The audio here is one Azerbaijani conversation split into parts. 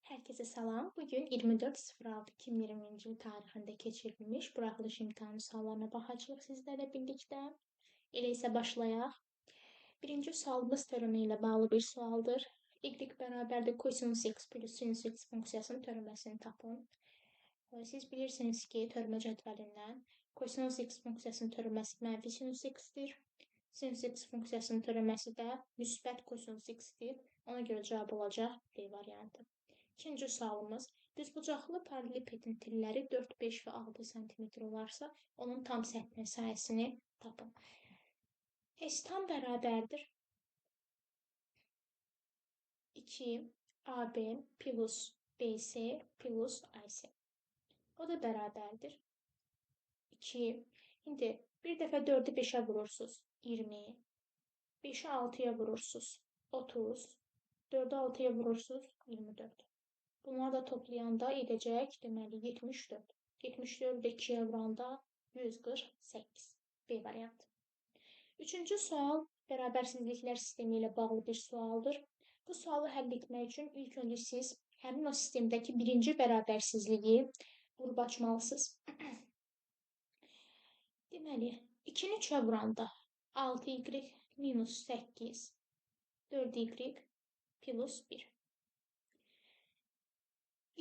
Herkese salam. Bugün 24.06.2020 tarixində keçirilmiş buraxılış imtahanı suallarına baxacağıq sizlərlə birlikdə. Elə isə başlayaq. Birinci sualımız teoremi ilə bağlı bir sualdır. Y bərabərdir kosinus x plus sinus x funksiyasının teoreməsini tapın. Siz bilirsiniz ki, teorema cədvəlindən kosinus x funksiyasının teoreməsi mənfi sinus x-dir. Sinus x funksiyasının teoreməsi də müsbət kosinus x-dir. Ona görə cavab olacaq D variantı. İkinci sualımız, düzbucaqlı paralelipedin tilləri 4, 5 və 6 cm olarsa, onun tam səthinin sayəsini tapın. S tam bərabərdir 2 AB plus BC plus AC. O da bərabərdir 2. İndi bir dəfə 4-ü 5-ə vurursunuz 20, 5-i 6-ya vurursunuz 30, 4-ü 6-ya vurursunuz 24. Bunları da toplayanda edəcək, deməli 74. 74-də 2-yə vuranda 148. B variantı. Üçüncü sual bərabərsizliklər sistemi ilə bağlı bir sualdır. Bu sualı həll etmək üçün ilk öncə siz həmin o sistemdəki birinci bərabərsizliyi vurub açmalısınız. Deməli, 2-ni 3-ə vuranda 6y minus 8, 4y plus 1.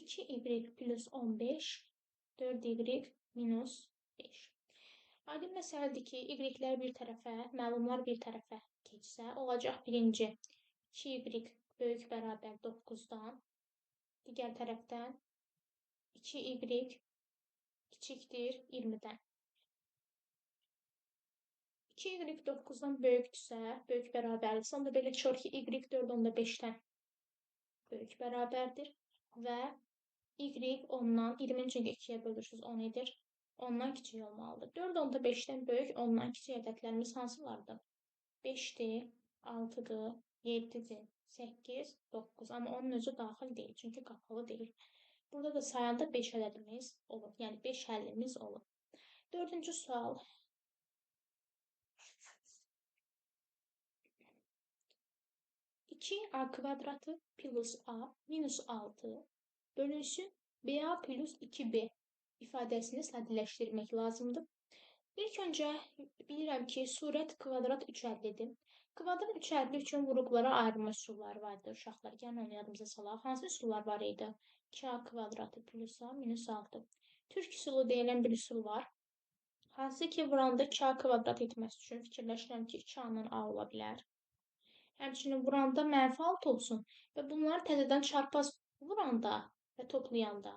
2y plus 15, 4y minus 5. Aydın məsələdir ki, y-lər bir tərəfə, məlumlar bir tərəfə keçsə, olacaq birinci 2y böyük bərabər 9-dan, digər tərəfdən 2y kiçikdir 20-dən. 2y 9-dan böyükdürsə, böyük bərabərdirsə, onda belə çıxır ki, y 4/5-dən böyük bərabərdir və y 10-dan, 20-ni çünki 2-yə bölürsünüz, 10 edir. 10-dan kiçik olmalıdır. 4/5-dən böyük, 10-dan kiçik ədədlərimiz hansılardır? 5-dir, 6-dır, 7-dir, 8, 9. Amma onun özü daxil deyil, çünki qapalı deyil. Burada da sayanda 5 ədədimiz olur. Yəni 5 həllimiz olur. Dördüncü sual. A kvadratı plus A minus 6 bölünsün BA plus 2B ifadəsini sadələşdirmək lazımdır. İlk öncə bilirəm ki, surət kvadrat 350-dir. Kvadrat 350 üçün qruplara ayrılma üsulları vardır. Uşaqlar, gəlin onu yadımıza salaq. Hansı üsullar var idi? 2A kvadratı plus A minus 6. Türk üsulu deyilən bir üsul var. Hansı ki, vuranda 2A kvadrat etməsi üçün fikirləşirəm ki, 2A-nın A ola bilər. Həmçinin vuranda mənfi 6 olsun və bunları təzədən çarpaz vuranda və toplayanda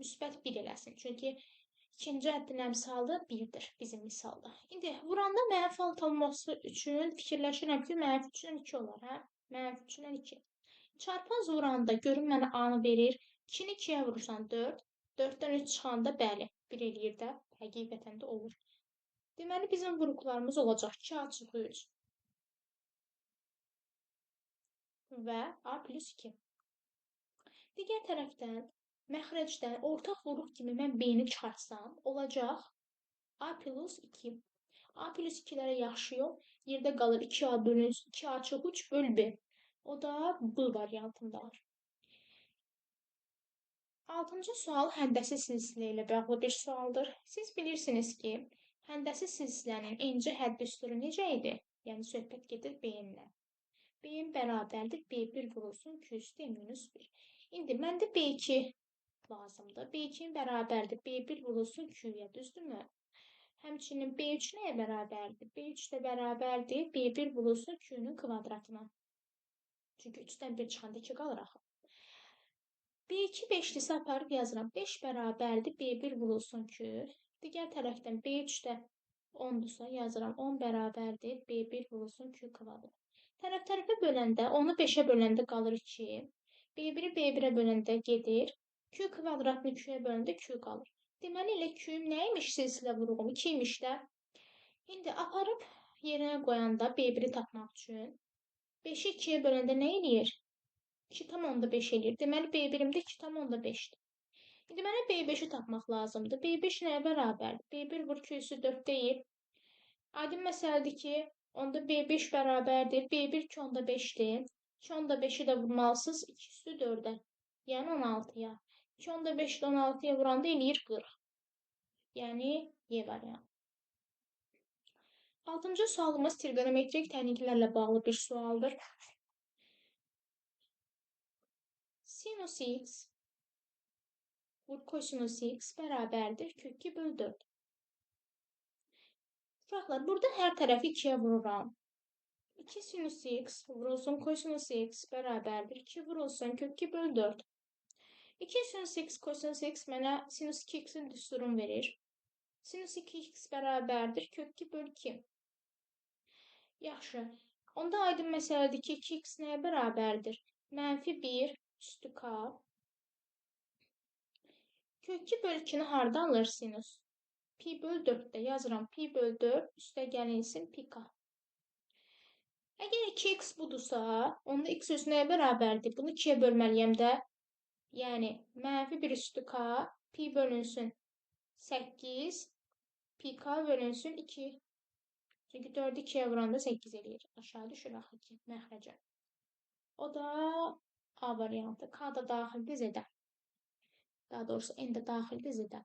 müsbət 1 eləsin. Çünki ikinci həddin əmsalı 1-dir bizim misalda. İndi vuranda mənfi 6 olması üçün fikirləşirəm ki, mənfi 3-dən 2 olar, hə? Mənfi 3-dən 2. Çarpaz vuranda görün mənə A-nı verir. 2-ni 2-yə vurursan 4, 4-dən 3 çıxanda bəli, 1 eləyir də, həqiqətən də olur. Deməli, bizim qruplarımız olacaq 2A/3 və A plus 2. Digər tərəfdən, məxrəcdən ortaq vuruq kimi mən B-ni çıxartsam, olacaq A plus 2. A plus 2-lərə yaxşı yol, yerdə qalır 2A bölüns 2A/3 böl B. O da B variantındadır. 6-cı sual həndəsi silsilə ilə bağlı bir sualdır. Siz bilirsiniz ki, həndəsi silsilənin enci həddi üstürü necə idi? Yəni, söhbət gedir B-dən. B-in bərabərdir, B1 vurulsun, Q üstü minus 1. İndi məndə B2 lazımdır. B2-nin bərabərdir, B1 vurulsun Q-yə, düzdürmü? Həmçinin B3 nəyə bərabərdir? B3 də bərabərdir, B1 vurulsun Q-nün kvadratına. Çünki 3-dən 1 çıxanda 2 qalır axı. B2 5-dirsə aparıb yazıram. 5 bərabərdir, B1 vurulsun Q. Digər tərəfdən B3 də 10-dursa yazıram. 10 bərabərdir, B1 vurulsun Q kvadrat. Tərəf-tərəfə böləndə, onu 5-ə böləndə qalır 2. B1-i B1-ə böləndə gedir. Q kvadratını Q-yə böləndə Q qalır. Deməli, elə Q-üm nəymiş silsilə vuruğum? 2 imiş də. İndi aparıb yerinə qoyanda B1-i tapmaq üçün 5-i 2-yə böləndə nə eləyir? 2,5 eləyir. Deməli, B1-imdə 2,5-dir. İndi mənə B5-i tapmaq lazımdır. B5 nəyə bərabərdir? B1 vur Q üstü 4 deyil. Aydın məsələdir ki, onda B5 bərabərdir. B1 2,5-dir. 2,5-i də vurmalısınız 2 üstü 4-ə. Yəni 16-ya. 2 onda 5-də 16-ya vuranda eləyir 40. Yəni Y variantı. 6-cı sualımız trigonometrik təhlillərlə bağlı bir sualdır. Sinus x vur kosinus x bərabərdir kök 2 bölü 4. Uşaqlar, burada hər tərəfi 2-yə vururam. 2 sinus x vurulsun kosinus x bərabərdir 2 vurulsun kök 2 bölü 4. 2 sinus x kosinus x mənə sinus 2x'in düsturunu verir. Sinus 2x bərabərdir kök 2 bölü 2. Yaxşı. Onda aydın məsələdir ki, 2x nəyə bərabərdir? Mənfi 1 üstü k. Kök 2 bölü 2-ni harda alır sinus? Pi bölü 4-də yazıram. Pi bölü 4 üstə gəlinsin pi k. Əgər 2x budursa, onda x özü nəyə bərabərdir? Bunu 2-yə bölməliyəm də. Yəni, mənfi 1 üstü k, pi bölünsün 8, pi k bölünsün 2. Çünki 4-ü 2-yə vuranda 8 eləyir. Aşağı düşür axı ki, məxrəcə. O da A variantı. K da daxildir Z-də. Daha doğrusu N də daxildir Z-də.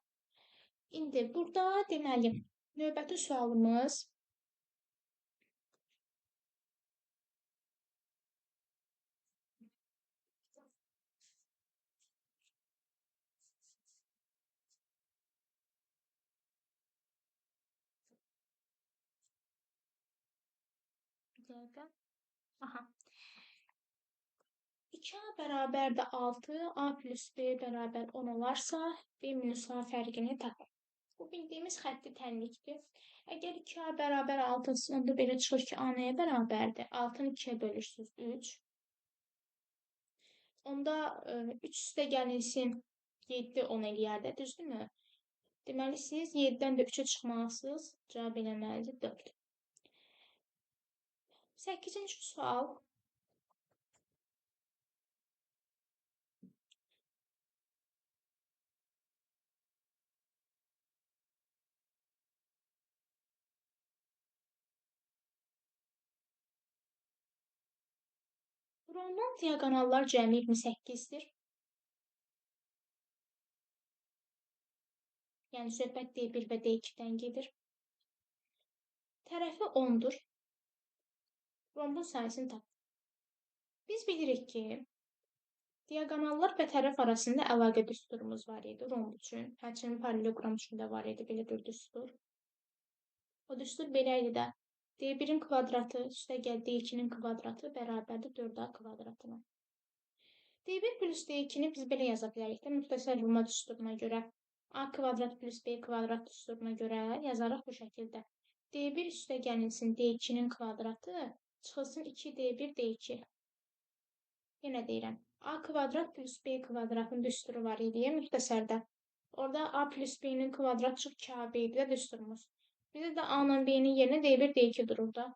İndi burada deməli, növbəti sualımız Aha. 2A bərabər də 6, A plus B bərabər 10 olarsa, B minus A fərqini tapın. Bu bildiyimiz xətti tənlikdir. Əgər 2A bərabər 6, onda belə çıxır ki, A nəyə bərabərdir? 6-nı 2-yə bölürsünüz, 3. Onda 3 üstə gəlinsin 7, 10 eləyər də, düzdürmü? Deməli, siz 7-dən də 3-ə çıxmalısınız. Cavab eləməlidir 4. 8-ci sual. Rombun diaqonallar cəmi 28-dir. Yəni, söhbət D1 və D2-dən gedir. Tərəfi 10-dur. Rombun sayısını tap. Biz bilirik ki, diaqonallar və tərəf arasında əlaqə düsturumuz var idi romb üçün. Həmçinin paralleloqram üçün də var idi belə bir düstur. O düstur belə idi də. D1-in kvadratı üstəgəl D2-nin kvadratı bərabərdir 4A kvadratına. D1 plus D2-ni biz belə yaza bilərik də, müxtəsər vurma düsturuna görə. A kvadrat plus B kvadrat düsturuna görə yazarıq bu şəkildə. D1 üstə gəlinsin D2-nin kvadratı, çıxılsın 2D1 D2. Yenə deyirəm, A kvadrat plus B kvadratın düsturu var idi müxtəsərdə. Orada A plus B-nin kvadratı çox 2AB idi də düsturumuz. Bizdə də A-nın B-nin yerinə D1 D2 durur da.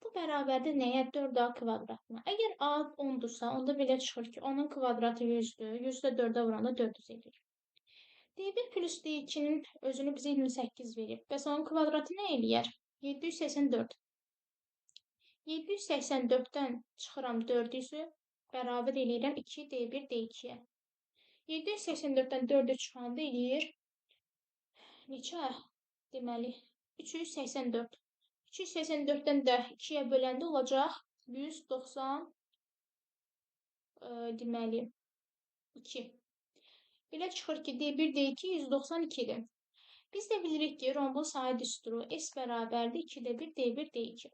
Bu bərabərdir nəyə? 4A kvadratına. Əgər A 10-dursa, onda belə çıxır ki, onun kvadratı 100-dür. 100-də 4-ə vuranda 400 edir. D1 plus D2-nin özünü bizə 28 verib. Bəs onun kvadratı nə eləyər? 784. 784-dən çıxıram 400-ü, bərabər eləyirəm 2 D1 D2-yə. 784-dən 4-ü çıxanda eləyir neçə? Deməli, 384. 384-dən də 2-yə böləndə olacaq 190 deməli 2. Belə çıxır ki, D1 D2 192-dir. Biz də bilirik ki, rombun sayı düsturu S bərabərdir 2-də 1 D1 D2.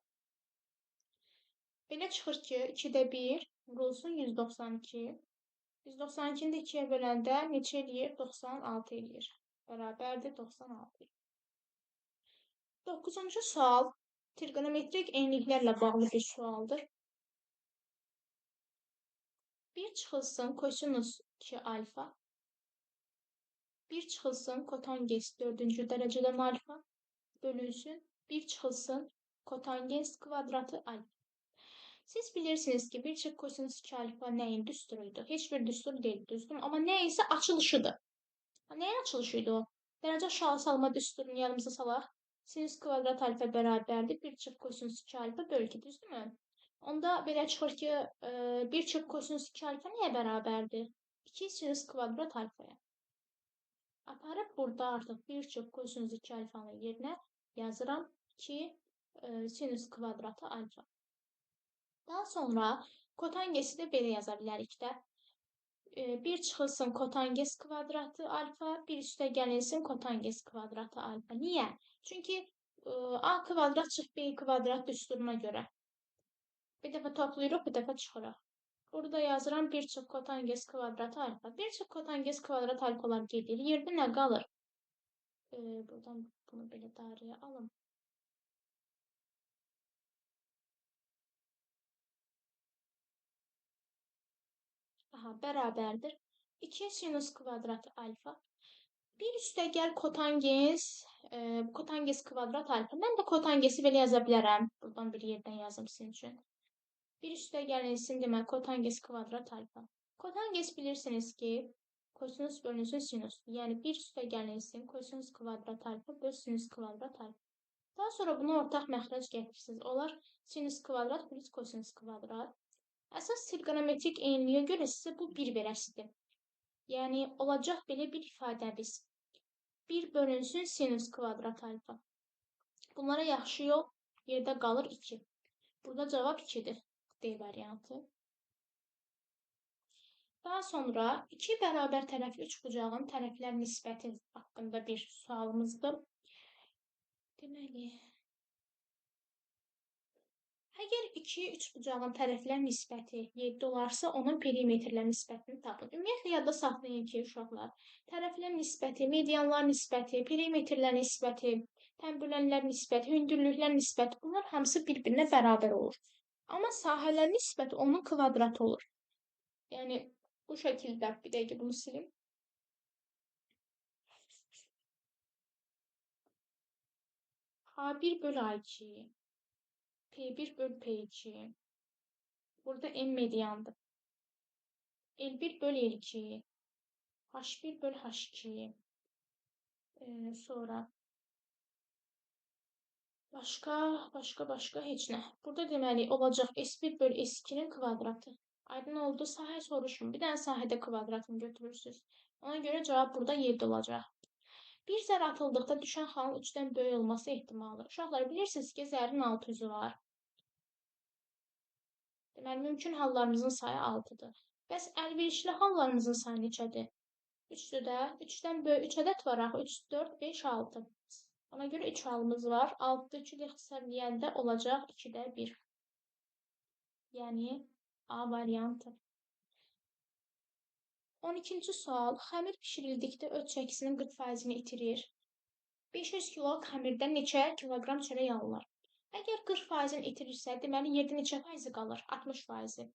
Belə çıxır ki, 2-də 1 vurulsun 192. 192-ni də 2-yə böləndə neçə eləyir? 96 eləyir. Bərabərdir 96. 9-cu sual trigonometrik enliklərlə bağlı bir sualdır. 1 çıxılsın kosinus 2 alfa. 1 çıxılsın kotangens 4-cü dərəcədən alfa bölünsün. 1 çıxılsın kotangens kvadratı alfa. Siz bilirsiniz ki, 1 çıx kosinus 2 alfa nəyin düsturuydu? Heç bir düstur deyil, düzdür? Amma nə isə açılışıdır. Nəyin açılışıydı o? Dərəcə aşağı salma düsturunu yanımıza salaq. Sinus kvadrat alfa bərabərdir 1 çıx kosinus 2 alfa bölü 2, düzdürmü? Onda belə çıxır ki, 1 çıx kosinus 2 alfa nəyə bərabərdir? 2 sinüs kvadrat alfaya. Aparıb burada artıq bir çox kosinüs 2 alfanın yerinə yazıram 2 sinüs kvadratı alfa. Daha sonra kotangesi də belə yaza bilərik də. 1 çıxılsın kotanges kvadratı alfa, 1 üstə gəlinsin kotanges kvadratı alfa. Niyə? Çünki a kvadrat çıx b kvadrat düsturuna görə. Bir dəfə toplayırıq, bir dəfə çıxırıq. Burada yazıram 1 çıx kotanges kvadratı alfa. 1 çıx kotanges kvadrat alfalar gedir. Yerdə nə qalır? Buradan bunu belə dairəyə alım. Aha, bərabərdir. 2 sinüs kvadratı alfa. Bir üstə gəl kotanges kvadrat alfa. Mən də kotangesi belə yaza bilərəm. Buradan bir yerdən yazım sizin üçün. Bir üstə gəlinsin demək kotanges kvadrat alfa. Kotanges bilirsiniz ki, kosinüs bölünsün sinüs. Yəni bir üstə gəlinsin kosinüs kvadrat alfa böl sinüs kvadrat alfa. Daha sonra bunu ortaq məxrəc gətirirsiniz. Olar sinüs kvadrat plus kosinüs kvadrat. Əsas trigonometrik eyniyə görə sizə bu 1 verəsidir. Yəni olacaq belə bir ifadəmiz. 1 bölünsün sinüs kvadrat alfa. Bunlara yaxşı yol yerdə qalır 2. Burada cavab 2-dir. D variantı. Daha sonra 2 bərabər tərəfli üçbucağın tərəflər nisbəti haqqında bir sualımızdır. Deməli, əgər 2 üçbucağın tərəflər nisbəti 7 olarsa, onun perimetrlər nisbətini tapın. Ümumiyyətlə, yadda saxlayın ki, uşaqlar, tərəflər nisbəti, medianlar nisbəti, perimetrlər nisbəti, tənbülənlər nisbəti, hündürlüklər nisbəti, bunlar hamısı bir-birinə bərabər olur. Amma sahələr nisbəti onun kvadratı olur. Yəni, bu şəkildə, bir dəqiqə bunu silim. A1 bölü A2, P1 bölü P2. Burada M mediandır. L1 bölü L2. H1 bölü H2. Sonra başqa heç nə. Burada deməli olacaq S1 bölü S2-nin kvadratı. Aydın oldu, sahə soruşun. Bir dənə sahədə kvadratını götürürsünüz. Ona görə cavab burada 7 olacaq. Bir zər atıldıqda düşən xalın 3-dən böyük olması ehtimalı. Uşaqlar, bilirsiniz ki, zərin 6 üzü var. Deməli, mümkün hallarımızın sayı 6-dır. Bəs əlverişli hallarımızın sayı neçədir? 3-dür də. 3-dən böyük 3 ədəd var axı. 3, 4, 5, 6. Ona görə 3 halımız var. 6-da 3-ü ixtisarlayəndə olacaq 2-də 1. Yəni, A variantı. 12-ci sual. Xəmir bişirildikdə öz çəkisinin 40%-ni itirir. 500 kilo xəmirdən neçə kiloqram çörək alınır? Əgər 40%-ni itirirsə, deməli, yerdə neçə faizi qalır? 60%.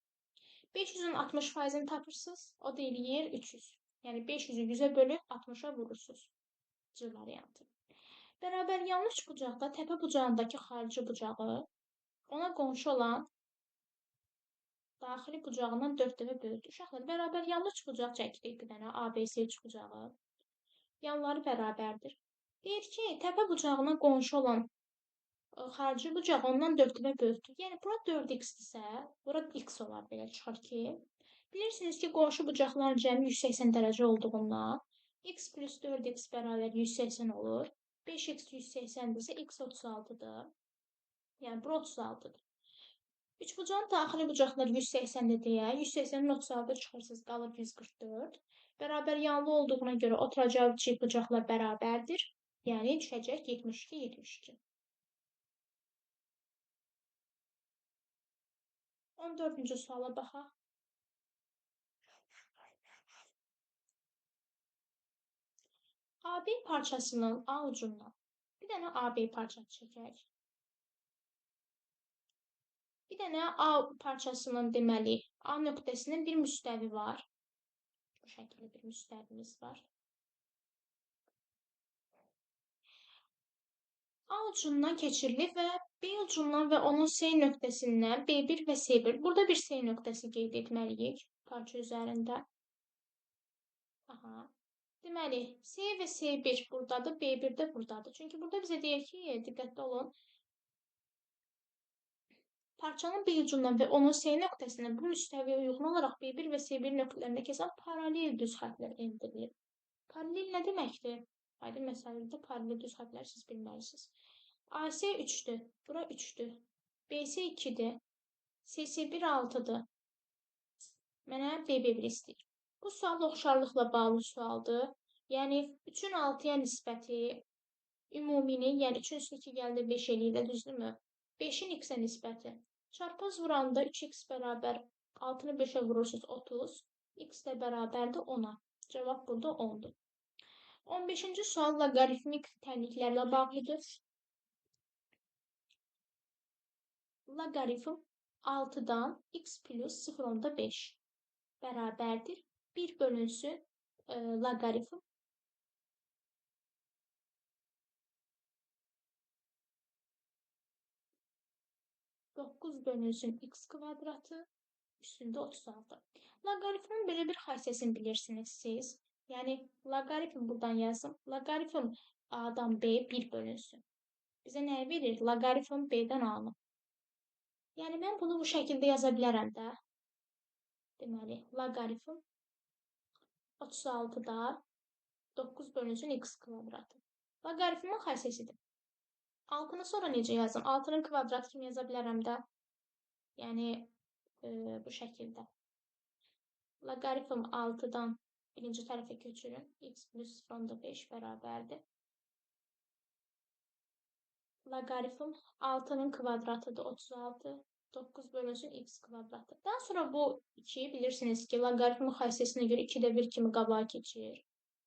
500-ün 60%-ni tapırsınız, o da eləyir 300. Yəni, 500-ü 100-ə bölüb 60-a vurursunuz. C variantı. Bərabər yanlış bucaqda təpə bucağındakı xarici bucağı ona qonşu olan daxili bucağından 4 dəfə böyükdür. Uşaqlar, bərabər yanlış bucaq çəkirik bir dənə ABC bucağı. Yanları bərabərdir. Deyir ki, təpə bucağına qonşu olan xarici bucaq ondan 4 dəfə böyükdür. Yəni, bura 4x-dirsə, bura x olar belə çıxır ki. Bilirsiniz ki, qonşu bucaqların cəmi 180 dərəcə olduğundan x plus 4x bərabər 180 olur. 5x 180-dirsə, x 36-dır. Yəni, bura 36-dır. Üçbucağın daxili bucaqları 180-dir deyə, 180-in 36 çıxırsınız, qalır 144. Bərabər yanlı olduğuna görə oturacağı bucaqlar bərabərdir. Yəni, düşəcək 72, 72. 14-cü suala baxaq. AB parçasının A ucundan bir dənə AB parçası çəkək. Bir dənə A parçasının deməli A nöqtəsinin bir müstəvi var. Bu şəkildə bir müstəvimiz var. A ucundan keçirilir və B ucundan və onun C nöqtəsindən B1 və C1. Burada bir C nöqtəsi qeyd etməliyik parça üzərində. Aha. Deməli, C və C1 buradadır, B1 də buradadır. Çünki burada bizə deyir ki, diqqətli olun, Parçanın B ucundan və onun C nöqtəsindən bu müstəviyə uyğun olaraq B1 və C1 nöqtələrində keçən paralel düz xəttlər endirilir. Paralel nə deməkdir? Aydın məsələdə paralel düz xəttləri siz bilməlisiniz. AC 3-dür, bura 3-dür. BC 2-dir. CC1 6-dır. Mənə BB1 istəyir. Bu sual oxşarlıqla bağlı sualdır. Yəni 3-ün 6-ya nisbəti ümumini, yəni 3-ün üstü 2 gəldi 5 eləyir, düzdürmü? 5-in x-ə nisbəti. Çarpaz vuranda 3x bərabər 6-nı 5-ə vurursunuz 30. X də bərabərdir 10-a. Cavab burada 10-dur. 15-ci sual loqaritmik tənliklərlə bağlıdır. Loqaritm 6-dan x plus 0.5 bərabərdir. 1 bölünsün loqaritm 9 bölünsün x kvadratı üstündə 36. Loqaritmin belə bir xassəsini bilirsiniz siz. Yəni, loqaritm buradan yazım. Loqaritm A-dan B 1 bölünsün. Bizə nəyi verir? Loqaritm B-dən A-nı. Yəni, mən bunu bu şəkildə yaza bilərəm də. Deməli, loqaritm 36-da 9 bölünsün x kvadratı. Loqaritmin xassəsidir. 6-nı sonra necə yazım? 6-nın kvadratı kimi yaza bilərəm də. Yəni, bu şəkildə. Loqaritm 6-dan birinci tərəfə köçürün. X plus 0.5 bərabərdir. Loqaritm 6-nın kvadratıdır 36. 9 bölünsün x kvadratı. Daha sonra bu 2'yi bilirsiniz ki, loqaritmin xassəsinə görə 2'də 1 kimi qabağa keçir.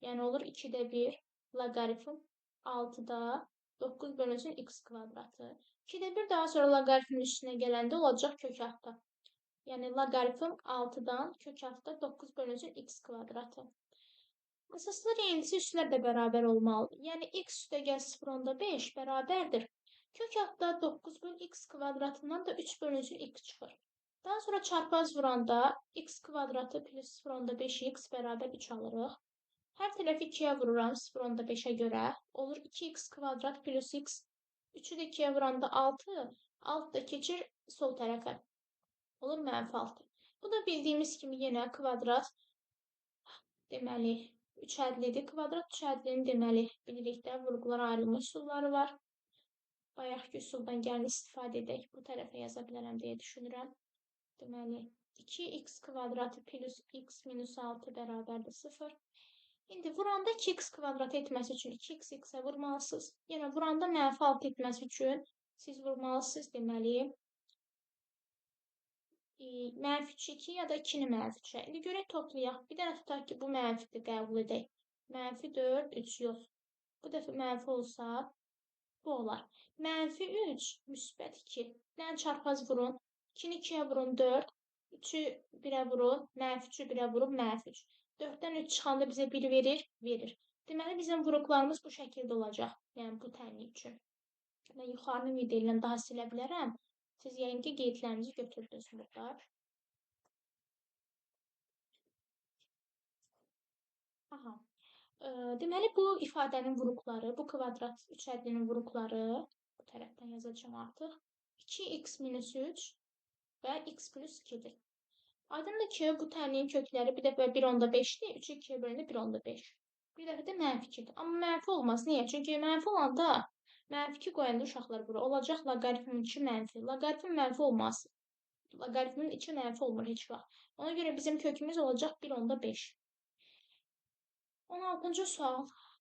Yəni olur 2'də 1 loqaritm 6-da 9 bölünsün x kvadratı. 2'də 1 daha sonra loqaritmin üstünə gələndə olacaq kök altda. Yəni loqaritm 6-dan kök altda 9 bölünsün x kvadratı. Əsaslar yenisi üstlər də bərabər olmalıdır. Yəni x üstəgəl 0.5 bərabərdir. Kök altda 9 bölü x kvadratından da 3 bölünsün x çıxır. Daha sonra çarpaz vuranda x kvadratı plus 0.5x bərabər 3 alırıq. Hər tərəfi 2'yə vururam 0.5'ə görə. Olur 2x kvadrat plus x. 3'ü də 2'yə vuranda 6. 6 da keçir sol tərəfə. Olur mənfi 6. Bu da bildiyimiz kimi yenə kvadrat. Deməli, 3 ədlidir. Kvadrat 3 ədlinin deməli bilirik də vurğular ayrılma üsulları var. Bayaqki üsuldan gəlin istifadə edək. Bu tərəfə yaza bilərəm deyə düşünürəm. Deməli, 2x kvadratı plus x minus 6 bərabərdir 0. İndi vuranda 2x kvadratı etməsi üçün 2x x-ə vurmalısınız. Yəni, vuranda mənfi 6 etməsi üçün siz vurmalısınız. Deməli, mənfi 3, 2 ya da 2-ni mənfi 3'ə. İndi görək toplayaq. Bir dənə tutaq ki, bu mənfidir, qəbul edək. Mənfi 4, 3 yox. Bu dəfə mənfi olsa, bu olar. Mənfi 3, müsbət 2. Dən çarpaz vurun. 2'ni 2'yə vurun 4. 3'ü 1'ə vurun. Mənfi 3'ü 1'ə vurun. Mənfi 3. 4'dən 3 çıxanda bizə 1 verir. Verir. Deməli, bizim vuruqlarımız bu şəkildə olacaq. Yəni, bu tənlik üçün. Mən yuxarını video ilə daha silə bilərəm. Siz yəqin ki, qeydlərinizi götürdünüz burada. Aha. Deməli, bu ifadənin vuruqları, bu kvadrat 3 ədlinin vuruqları, bu tərəfdən yazacağım artıq, 2x minus 3 və x plus 2'dir. Aydındır ki, bu tənliyin kökləri bir dəfə 1.5'dir, 3'ü 2'yə bölündə 1.5. Bir dəfə də mənfi 2'dir. Amma mənfi olmaz. Niyə? Çünki mənfi olanda, mənfi 2 qoyanda uşaqlar bura olacaq loqaritmin 2 mənfi. Loqaritmin mənfi olmaz. Loqaritmin 2 mənfi olmur heç vaxt. Ona görə bizim kökümüz olacaq 1.5. 16-cı sual,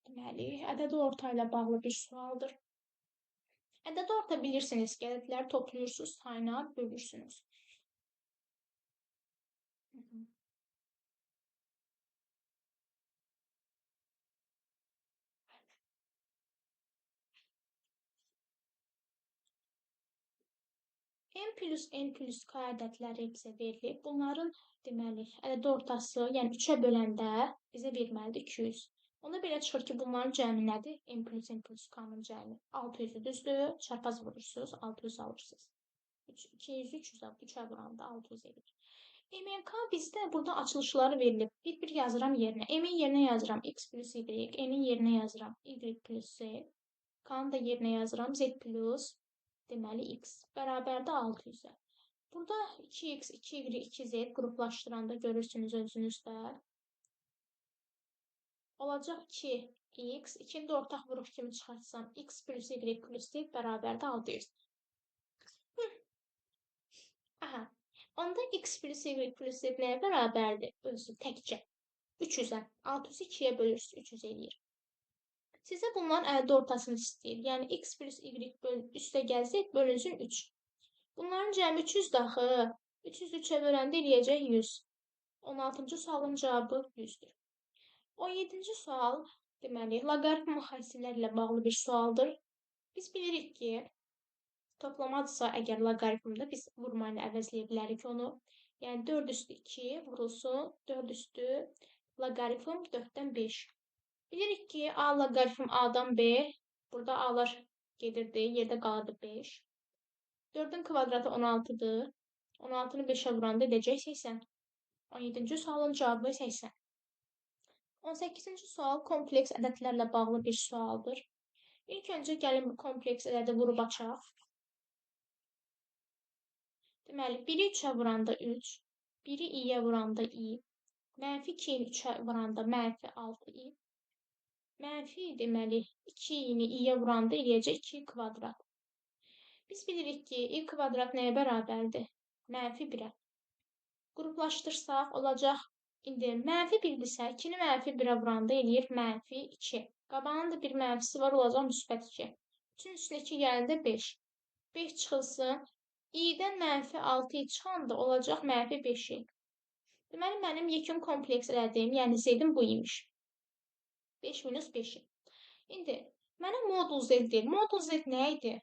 deməli, ədədi orta ilə bağlı bir sualdır. Ədədi orta bilirsiniz ki, ədədləri toplayırsınız, sayına bölürsünüz. N plus N plus K ədədləri bizə verilib. Bunların, deməli, ədədi ortası, yəni 3'ə böləndə bizə verməlidir 200. Ona belə çıxır ki, bunların cəmi nədir? N plus K-nın cəmi 600-dür, düzdür? Çarpaz vurursunuz, 600 alırsınız. 200'ü 3'ə vuranda 600 edir. MNK bizdə burada açılışları verilib. Bir yazıram yerinə. M-in yerinə yazıram x plus y, N-in yerinə yazıram y plus z, K-nın da yerinə yazıram z plus, deməli x bərabərdə 600-ə. Burada 2x, 2y, 2z qruplaşdıranda görürsünüz özünüzdə. Olacaq ki, x, 2-ni də ortaq vuruq kimi çıxartsam, x plus y plus z bərabərdə 600. Aha, onda x plus y plus z nəyə bərabərdir? Özü təkcə 300-ə. 600-ü 2-yə bölürsünüz, 300 eləyir. Sizə bunların əldə ortasını istəyir. Yəni x plus y üstə gəlsək bölünsün 3. Bunların cəmi 300 daxı. 300 3-ə böləndə eləyəcək 100. 16-cı sualın cavabı 100-dür. 17-ci sual, deməli, loqaritm müxassisələrlə bağlı bir sualdır. Biz bilirik ki, toplamadırsa əgər loqaritmdə biz vurma ilə əvəzləyə bilərik onu. Yəni 4 üstü 2 vurulsun, 4 üstü loqaritm 4-dən 5. Bilirik ki, A loqaritm A-dan B, burada A-lar gedirdi, yerdə qalırdı 5. 4-ün kvadratı 16-dır. 16-nı 5-ə vuranda edəcək 80. 17-ci sualın cavabı 80. 18-ci sual kompleks ədədlərlə bağlı bir sualdır. İlk öncə gəlin kompleks ədədi vurub açaq. Deməli, 1-i 3-ə vuranda 3, 1-i i-yə vuranda i, mənfi 2-ni 3-ə vuranda mənfi 6i, mənfi deməli 2-ni i-yə vuranda eləyəcək 2 kvadrat. Biz bilirik ki, i kvadrat nəyə bərabərdir? Mənfi 1-ə. Qruplaşdırsaq olacaq, indi mənfi 1-dirsə, 2-ni mənfi 1-ə vuranda eləyir mənfi 2. Qabağının da bir mənfisi var, olacaq müsbət 2. 3-ün üstünə 2 gələndə 5. 5 çıxılsın, i-dən mənfi 6 çıxanda olacaq mənfi 5-i. Deməli, mənim yekun kompleks ələdiyim, yəni z-im bu imiş. 5 minus 5-i. İndi, mənə modul z deyil. Modul z nə idi?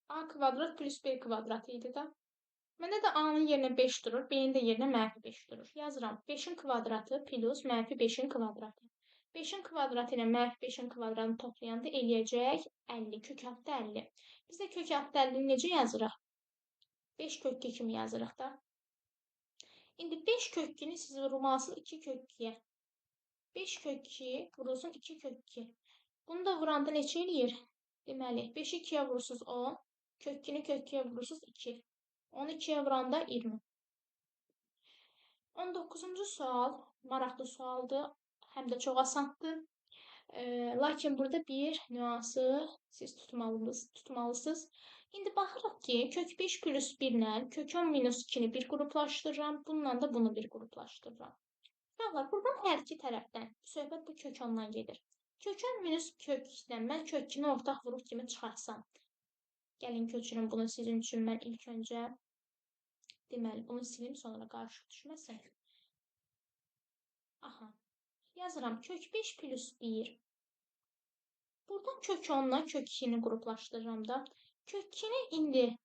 A kvadrat plus b kvadrat idi da. Məndə də A-nın yerinə 5 durur, B-nin də yerinə mənfi 5 durur. Yazıram, 5-in kvadratı plus mənfi 5-in kvadratı. 5-in kvadratı ilə mənfi 5-in kvadratını toplayanda eləyəcək 50, kök altı 50. Biz də kök altı 50-ni necə yazırıq? 5 kök 2 kimi yazırıq da. İndi 5 kök 2-ni siz vurmalısınız 2 kök 2-yə. 5 kök 2 vurulsun 2 kök 2. Bunu da vuranda neçə eləyir? Deməli, 5-i 2-yə vurursunuz 10, kök 2-ni kök 2-yə vurursunuz 2. 10-u 2-yə vuranda 20. 19-cu sual maraqlı sualdır, həm də çox asandır. Lakin burada bir nüansı siz tutmalısınız. İndi baxırıq ki, kök 5 plus 1 ilə kök 10 minus 2-ni bir qruplaşdırıram, bununla da bunu bir qruplaşdırıram. Uşaqlar, buradan hər iki tərəfdən söhbət bu kök 10-dan gedir. Kök 10 minus kök 2-dən mən kök 2-ni ortaq vuruq kimi çıxarsam. Gəlin köçürüm bunu sizin üçün mən ilk öncə. Deməli, bunu silim, sonra qarşı düşməsin. Aha. Yazıram, kök 5 plus 1. Buradan kök 10-la kök 2-ni qruplaşdırıram da. Kök 2-ni indi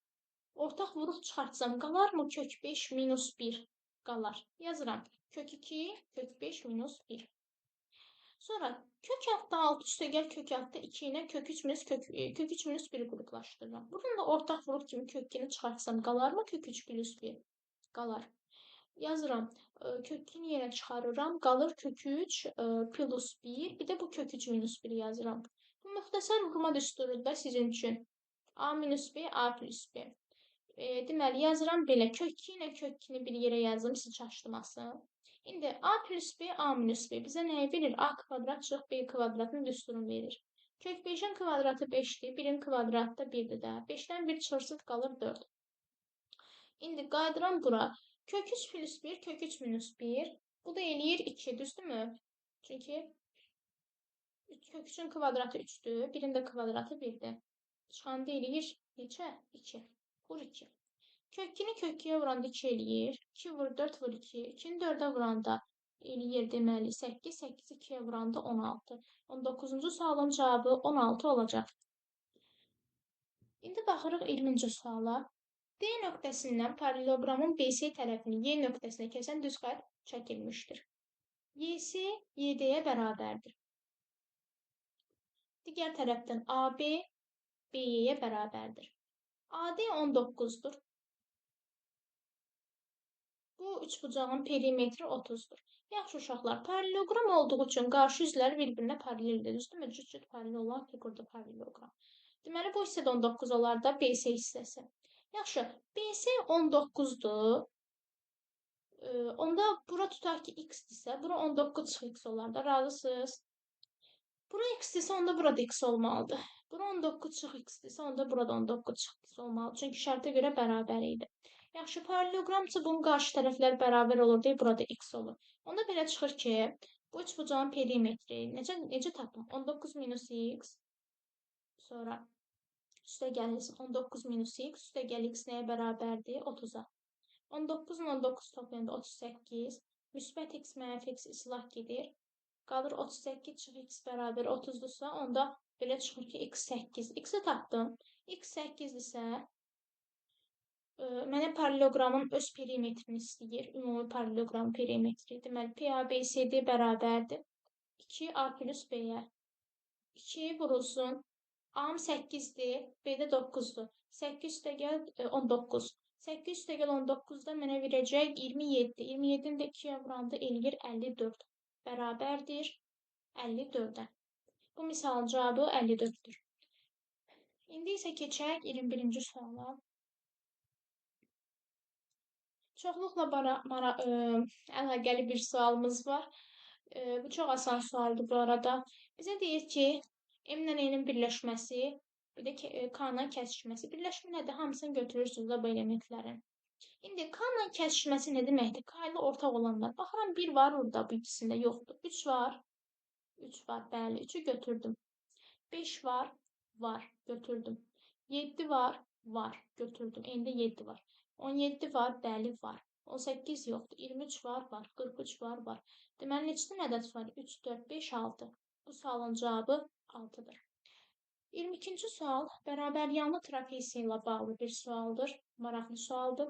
ortaq vuruq çıxartsam, qalarmı kök 5 minus 1? Qalar. Yazıram, kök 2, kök 5 minus 1. Sonra kök altda 6 üstə gəl kök altda 2 ilə kök 3 minus 1-i qruplaşdırıram. Buradan da ortaq vuruq kimi kök 2-ni çıxartsam, qalarmı kök 3 plus 1? Qalar. Yazıram, kök 2-ni yerə çıxarıram, qalır kök 3 plus 1, bir də bu kök 3 minus 1 yazıram. Bu müxtəsər vurma düsturudur da sizin üçün. A minus B, A plus B. Deməli, yazıram belə, kök 2 ilə kök 2-ni bir yerə yazdım, siz çaşdırmasın. İndi A plus B, A minus B bizə nəyi verir? A kvadrat çıx B kvadratının düsturunu verir. Kök 5-in kvadratı 5-dir, 1-in kvadratı da 1-dir də. 5-dən 1 çıxırsın, qalır 4. İndi qayıdıram bura. Kök 3 plus 1, kök 3 minus 1. Bu da eləyir 2, düzdürmü? Çünki kök 3-ün kvadratı 3-dür, 1-in də kvadratı 1-dir. Çıxanda eləyir neçə? 2. Vur 2. Kök 2-ni kök 2-yə vuranda 2 eləyir. 2 vur 4 vur 2. 2-ni 4-ə vuranda eləyir deməli 8. 8-i 2-yə vuranda 16. 19-cu sualın cavabı 16 olacaq. İndi baxırıq 20-ci suala. D nöqtəsindən paralelogramın BC tərəfini Y nöqtəsinə kəsən düz xətt çəkilmişdir. YC YD-yə bərabərdir. Digər tərəfdən AB BY-yə bərabərdir. AD 19-dur. Bu üçbucağın perimetri 30-dur. Yaxşı uşaqlar, paralelogram olduğu üçün qarşı üzləri bir-birinə paraleldir. Düzdürmü? Cüt paralel olan figurda paralelogram. Deməli, bu hissə də 19 olar da BC hissəsi. Yaxşı, BS 19-dur. Onda bura tutaq ki x-dirsə, bura 19 çıxı x olar da, razısınız? Bura x-dirsə, onda burada x olmalıdır. Bura 19 çıx x-dirsə, onda burada 19 çıx x olmalıdır. Çünki şərtə görə bərabər idi. Yaxşı, paralelogramsa bunun qarşı tərəflər bərabər olur deyə burada x olur. Onda belə çıxır ki, bu üçbucağın perimetri necə tapım? 19 minus x, sonra üstə gəlirsin 19 minus x, üstə gəl x nəyə bərabərdir? 30-a. 19 ilə 19 toplayanda 38, müsbət x mənfi x islah gedir. Qalır 38 çıx x bərabər 30-dursa, onda belə çıxır ki, x 8. X-i tapdım. X 8-dirsə, mənə paralelogramın öz perimetrini istəyir. Ümumi paralelogram perimetri. Deməli, PABCD bərabərdir 2A plus B-yə. 2 vurulsun. A-m 8-dir, B-də 9-dur. 8 üstə gəl 19. 8 üstə gəl 19-da mənə verəcək 27. 27-ni də 2-yə vuranda eləyir 54. Bərabərdir 54-ə. Bu misalın cavabı 54-dür. İndi isə keçək 21-ci suala. Çoxluqla əlaqəli bir sualımız var. Bu çox asan sualdır bu arada. Bizə deyir ki, M ilə N-in birləşməsi, bir də K-la kəsişməsi. Birləşmə nədir? Hamısını götürürsünüz da bu elementlərin. İndi K-la kəsişməsi nə deməkdir? K ilə ortaq olanlar. Baxıram, 1 var orada, bu ikisində yoxdur. 3 var. 3 var, bəli. 3-ü götürdüm. 5 var, götürdüm. 7 var, götürdüm. Endə 7 var. 17 var, bəli, var. 18 yoxdur. 23 var. 43 var. Deməli, neçə ədəd var? 3, 4, 5, 6. Bu sualın cavabı 6-dır. 22-ci sual bərabəryanlı trapesiya ilə bağlı bir sualdır. Maraqlı sualdır.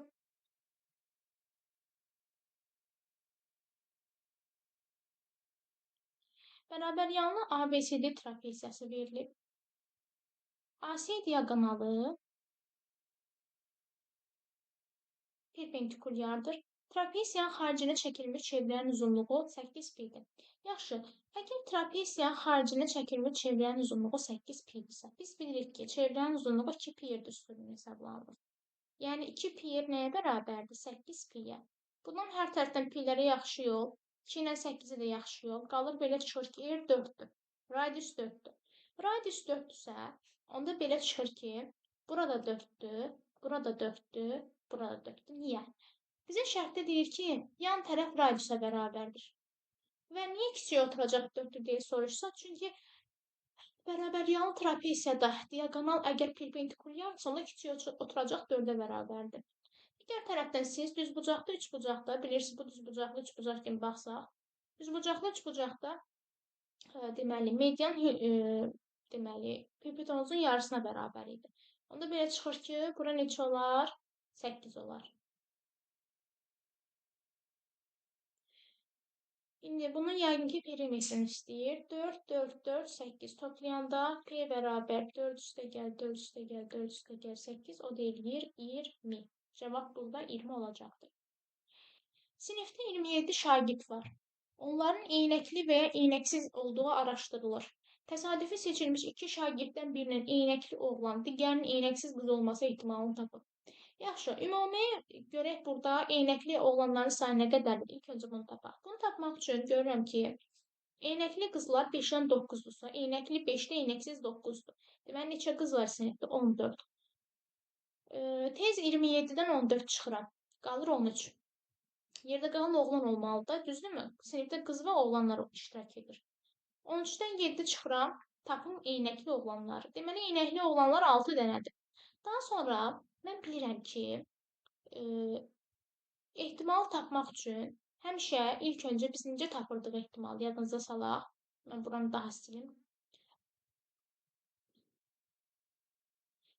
Bərabəryanlı ABCD trapesiyası verilib. AC diaqonalı perpendikulyardır. Trapesiyanın xaricinə çəkilmiş çevrənin uzunluğu 8 pi-dir. Yaxşı, əgər trapesiyanın xaricinə çəkilmiş çevrənin uzunluğu 8 pi-dirsə, biz bilirik ki, çevrənin uzunluğu 2 pi-yə üstünlüyü hesablanır. Yəni 2 pi nəyə bərabərdir? 8 pi-yə. Bundan hər tərəfdən pi-lərə yaxşı yol, 2 ilə 8-i də yaxşı yol. Qalır belə çıxır ki, 4-dür. Radius 4-dür. Radius 4-dürsə, onda belə çıxır ki, burada 4-dür, burada 4-dür, burada 4-dür. Niyə? Bizə şərtdə deyir ki, yan tərəf radiusa bərabərdir. Və niyə kiçiyə oturacaq 4-dür deyə soruşsa, çünki bərabəryanlı trapesiyada diaqonal əgər perpendikulyarsa, onda kiçiyə oturacaq 4-ə bərabərdir. Digər tərəfdən siz düzbucaqda, üçbucaqda, bilirsiniz, bu düzbucaqlı, üçbucaq kimi baxsaq, düzbucaqlı, üçbucaqda deməli, median deməli, hipotenuzun yarısına bərabər idi. Onda belə çıxır ki, bura neçə olar? 8 olar. İndi bunun yəqinki perimetrini istəyir. 4, 4, 4, 8 toplayanda P bərabər 4 üstə gəl, 4 üstə gəl, 4 üstə gəl, 8 o da eləyir 20. Cavab burada 20 olacaqdır. Sinifdə 27 şagird var. Onların eynəkli və ya eynəksiz olduğu araşdırılır. Təsadüfi seçilmiş 2 şagirddən birinin eynəkli oğlan, digərinin eynəksiz qız olması ehtimalını tapın. Yaxşı, ümumi görək burada eynəkli oğlanların sayı nə qədərdir? İlk öncə bunu tapaq. Bunu tapmaq üçün görürəm ki, eynəkli qızlar 5-dən 9-dursa, eynəkli 5-də, eynəksiz 9-dur. Deməli, neçə qız var sinifdə? 14. Tez 27-dən 14 çıxıram. Qalır 13. Yerdə qalan oğlan olmalıdır, düzdürmü? Sinifdə qız və oğlanlar iştirak edir. 13-dən 7 çıxıram, tapım eynəkli oğlanları. Deməli, eynəkli oğlanlar 6 dənədir. Daha sonra mən bilirəm ki, ehtimal tapmaq üçün həmişə ilk öncə biz necə tapırdıq ehtimalı, yadınıza salaq. Mən buranı daha silim.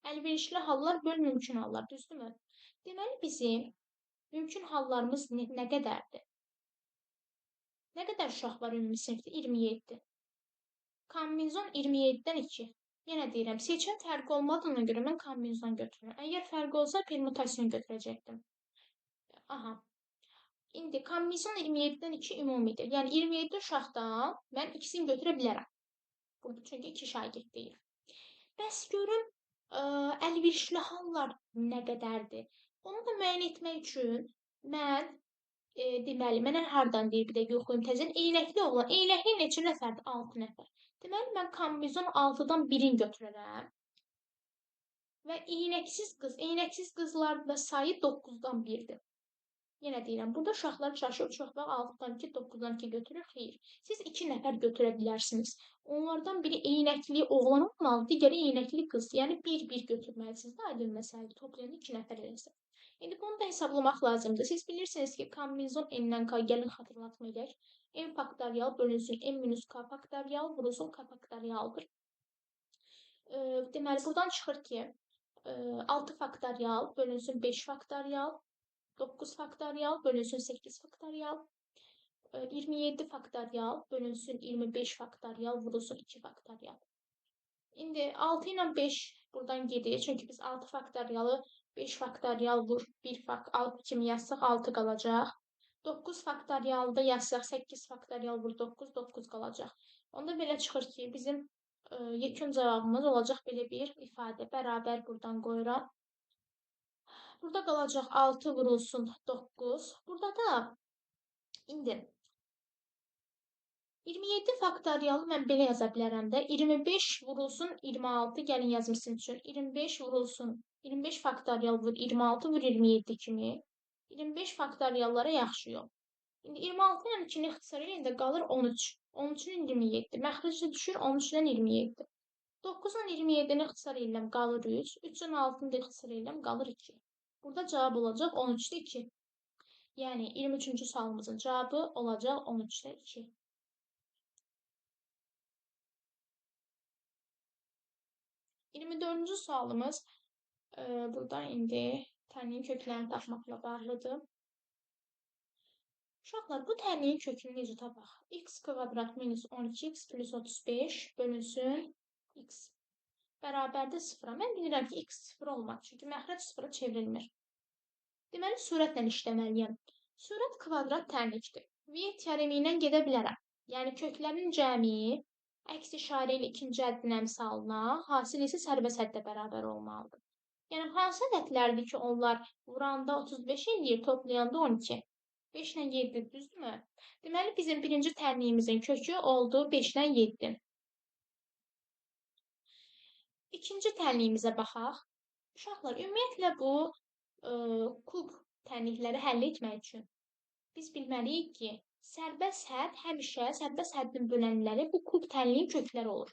Əlverişli hallar böl mümkün hallar, düzdürmü? Deməli, bizim mümkün hallarımız nə qədərdir? Nə qədər uşaq var ümumi sinifdə? 27. Kombinizon 27-dən 2. Yenə deyirəm, seçim fərqi olmadığına görə mən kombinizon götürürəm. Əgər fərqi olsa, permütasyon götürəcəkdim. Aha. İndi kombinizon 27-dən 2 ümumidir. Yəni 27 uşaqdan mən ikisini götürə bilərəm. Çünki 2 şagird deyil. Bəs görün, əlverişli hallar nə qədərdir? Onu da müəyyən etmək üçün mən deməli, mənə hardan deyir, bir dəqiqə oxuyum təzədən. Eynəkli oğlan. Eynəkli neçə nəfərdir? 6 nəfər. Deməli, mən kombinezon 6-dan 1-ini götürərəm və eynəksiz qızların da sayı 9-dan 1-dir. Yenə deyirəm, burada uşaqlar çaşır, çox vaxt 6-dan 2, 9-dan 2 götürür. Xeyr. Siz 2 nəfər götürə bilərsiniz. Onlardan biri eynəkli oğlan olmalı, digəri eynəkli qız. Yəni 1-1 götürməlisiniz də, aydın məsələdir. Toplayanda 2 nəfər eləsə. İndi bunu da hesablamaq lazımdır. Siz bilirsiniz ki, kombinezon n-dən k, gəlin xatırlatmayaq. N faktorial bölünsün n minus k faktorial vurulsun k faktorialdır. Deməli, buradan çıxır ki, 6 faktorial bölünsün 5 faktorial, 9 faktorial bölünsün 8 faktorial, 27 faktorial bölünsün 25 faktorial vurulsun 2 faktorial. İndi 6 ilə 5 buradan gedir. Çünki biz 6 faktorialı 5 faktorial vur 1 6 kimi yazsaq 6 qalacaq. 9 faktorialda yazsaq 8 faktorial vur 9 9 qalacaq. Onda belə çıxır ki, bizim yekun cavabımız olacaq belə bir ifadə. Bərabər buradan qoyuram. Burada qalacaq 6 vurulsun 9. Burada da indi 27 faktorialı mən belə yaza bilərəm də. 25 vurulsun 26, gəlin yazmışsın üçün. 25 vurulsun 25 faktorial vur 26 vur 27 kimi. 25 faktoriallara yaxşı yol. İndi 26 ilə 2-ni ixtisar edəndə qalır 13. 13-dən 27. Məxrəcdə düşür 13-dən 27. 9-dan 27-ni ixtisar edirəm, qalır 3. 3-dən 6-nı da ixtisar edirəm, qalır 2. Burada cavab olacaq 13-də 2. Yəni 23-cü sualımızın cavabı olacaq 13-də 2. 24-cü sualımız buradan indi tənliyin köklərini tapmaqla bağlıdır. Uşaqlar, bu tənliyin kökünü necə tapaq? X kvadrat minus 12x plus 35 bölünsün x bərabərdə 0-a. Mən bilirəm ki, x 0 olmaz. Çünki məxrəc 0-a çevrilmir. Deməli, sürətlə işləməliyəm. Sürət kvadrat tənlikdir. V teoremi ilə gedə bilərəm. Yəni, köklərin cəmi əks işarə ilə ikinci həddin əmsalına, hasil isə sərbəst həddə bərabər olmalıdır. Yəni, hansı ədədlərdir ki, onlar vuranda 35 eləyir, toplayanda 12. 5 ilə 7 düzdürmü? Deməli, bizim birinci tənliyimizin kökü oldu 5 ilə 7. İkinci tənliyimizə baxaq. Uşaqlar, ümumiyyətlə bu kub tənlikləri həll etmək üçün biz bilməliyik ki, sərbəst hədd həmişə sərbəst həddin bölənləri bu kub tənliyin kökləri olur.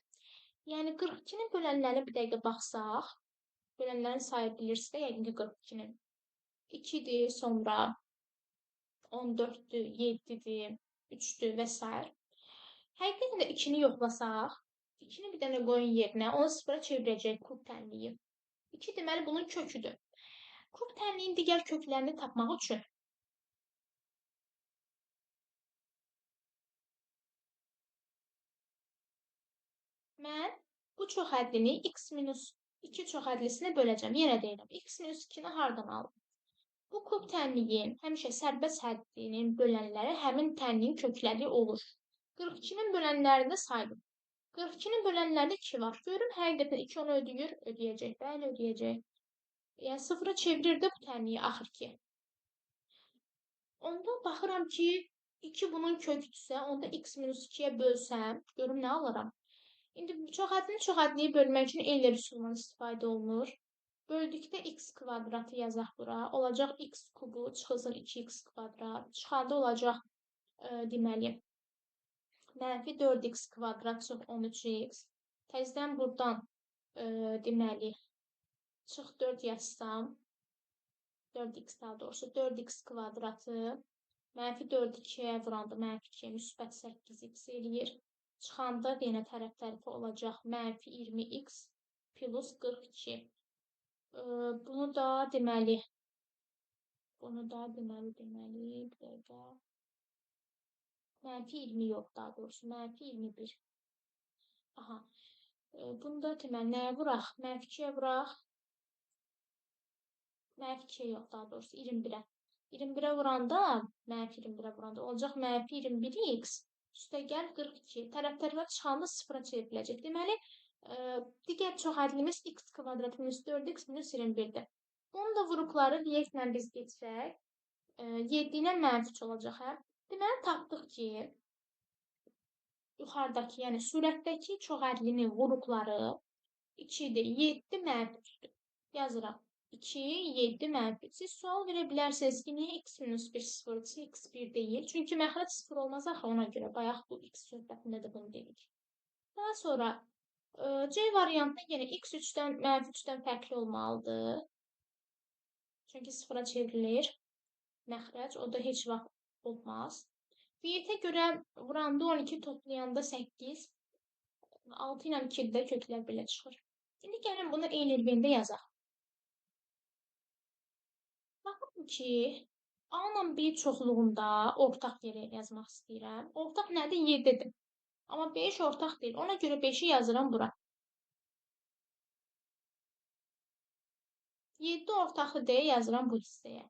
Yəni 42-nin bölənlərinə bir dəqiqə baxsaq, bölənlərin sayı bilirsiniz, yəqin ki 42-nin 2-dir, sonra 14-dür, 7-dir, 3-dür və s. Həqiqətən də 2-ni yoxlasaq, 2-ni bir dənə qoyun yerinə, onu 0-a çevirəcək kub tənliyi. 2 deməli bunun köküdür. Kub tənliyin digər köklərini tapmaq üçün mən bu çoxhəddini x minus 2 çoxhədlisinə böləcəm. Yenə deyirəm, x minus 2-ni hardan aldım? Bu kub tənliyin həmişə sərbəst həddinin bölənləri həmin tənliyin kökləri olur. 42-nin bölənlərində saydım. 42-nin bölənlərində 2 var. Görüm, həqiqətən 2 onu ödəyir, ödəyəcək. Bəli, ödəyəcək. Yəni 0-a çevirir də bu tənliyi axır ki. Onda baxıram ki, 2 bunun kökdürsə, onda x minus 2-yə bölsəm, görüm nə alıram? İndi çoxhədliyi bölmək üçün Euler üsulundan istifadə olunur. Böldükdə x kvadratı yazaq bura. Olacaq x kubu çıxılsın 2x kvadrat. Çıxarda olacaq deməli mənfi 4x kvadrat çox 13x. Təzədən buradan deməli çıx 4 yazsam 4x daha doğrusu 4x kvadratı mənfi 4 2-yə vuranda mənfi 2-yə müsbət 8x eləyir. Çıxanda yenə tərəf-tərəfə olacaq mənfi 20x plus 42. Bunu da deməli, bir dəqiqə. Mənfi 20 yox, daha doğrusu, mənfi 21. Aha, bunu da deməli, nəyə vuraq? Mənfi 2-yə vuraq. Mənfi 2-yə yox, daha doğrusu, 21-ə. 21-ə vuranda, mənfi 21-ə vuranda olacaq mənfi 21x. Üstəgəl 42. Tərəf-tərəfə çıxanda 0-a çevriləcək. Deməli, Digər çox hədlimiz x kvadrat minus 4x minus 21-dir. Bunun da vuruqları riyektlə biz geçsək, 7 ilə -3 olacaq, hə? Deməli, tapdıq ki, yuxarıdakı, yəni surətdəki çox hədlinin vuruqları 2-dir, 7 -3-dür. Yazıram. 2, 7 -3. Siz sual verə bilərsiniz ki, niyə x minus 1 0-dırsa, x 1 deyil? Çünki məxrəc 0 olmaz axı ona görə. Bayaq bu x söhbətində də bunu dedik. Daha sonra C variantında yenə x 3-dən -3-dən fərqli olmalıdır. Çünki sıfıra çevrilir məxrəc. O da heç vaxt olmaz. Qeyyətə görə vuranda 12, toplayanda 8, 6 ilə 2 də köklər belə çıxır. İndi gəlin bunu eynirbində yazaq. Baxın ki, A ilə B çoxluğunda ortaq yeri yazmaq istəyirəm. Ortaq nədir? 7-dir. Amma 5 ortaq deyil. Ona görə 5-i yazıram bura. 7 ortaqdır deyə yazıram bu hissəyə.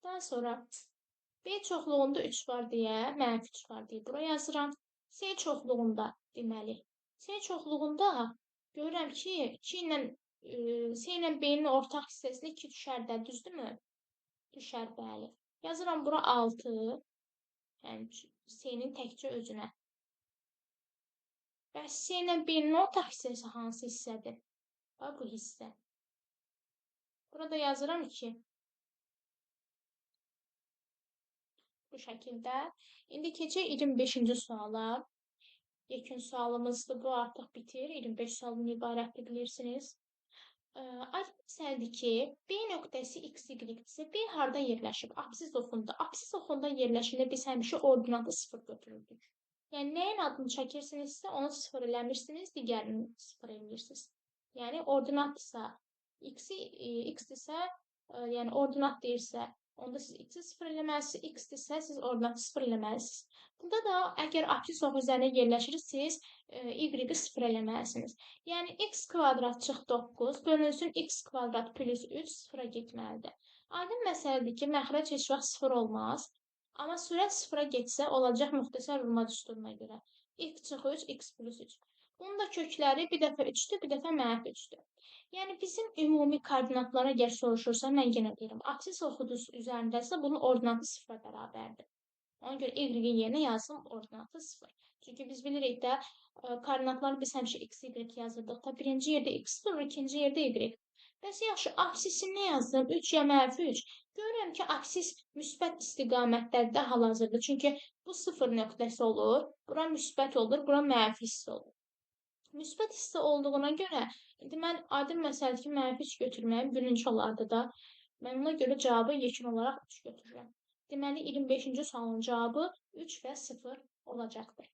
Daha sonra B çoxluğunda 3 var deyə, -3 var deyə bura yazıram. C çoxluğunda deməli. C çoxluğunda görürəm ki, 2 ilə C ilə B-nin ortaq hissəsinə 2 düşər də, düzdürmü? Düşər, bəli. Yazıram bura 6. Yəni C-nin təkcə özünə. Bəs C ilə B-nin ortaq hissəsi hansı hissədir? Bax, bu hissə. Burada yazıram 2. Bu şəkildə. İndi keçək 25-ci suala. Yekun sualımızdır. Bu artıq bitir. 25 sualın ibarətdir, bilirsiniz. Aydın məsələdir ki, B nöqtəsi x, y-dirsə, B harda yerləşib? Absis oxunda. Absis oxunda yerləşəndə biz həmişə ordinatı 0 götürürdük. Yəni, nəyin adını çəkirsinizsə, onu 0 eləmirsiniz, digərini 0 eləyirsiniz. Yəni, ordinatdırsa, x-dirsə, yəni ordinat deyirsə, onda siz x-i 0 eləməlisiniz, x-dirsə, siz ordinatı 0 eləməlisiniz. Burada da əgər absis oxu üzərində yerləşirsiniz, y-i 0 eləməlisiniz. Yəni, x kvadrat çıx 9, bölünsün x kvadrat plus 3 0-a getməlidir. Aydın məsələdir ki, məxrəc heç vaxt 0 olmaz. Amma sürət 0-a getsə, olacaq müxtəsər vurma düsturuna görə. X çıx 3, x plus 3. Bunun da kökləri bir dəfə 3-dür, bir dəfə -3-dür. Yəni, bizim ümumi koordinatlara əgər soruşursa, mən yenə deyirəm, absis oxu üzərindəsə, bunun ordinatı 0-a bərabərdir. Ona görə y-in yerinə yazdım ordinatı 0. Çünki biz bilirik də, koordinatları biz həmişə x, y yazırdıq. Birinci yerdə x durur, ikinci yerdə y. Bəs yaxşı, absisi nə yazdım? 3 ya -3. Görürəm ki, absis müsbət istiqamətlərdə hal-hazırda. Çünki bu 0 nöqtəsi olur, bura müsbət olur, bura mənfi hissə olur. Müsbət hissə olduğuna görə, indi mən aydın məsələdir ki, -3 götürməyim birinci olardı da. Mən ona görə cavabı yekun olaraq 3 götürürəm. Deməli, 25-ci sualın cavabı 3 və 0 olacaqdır.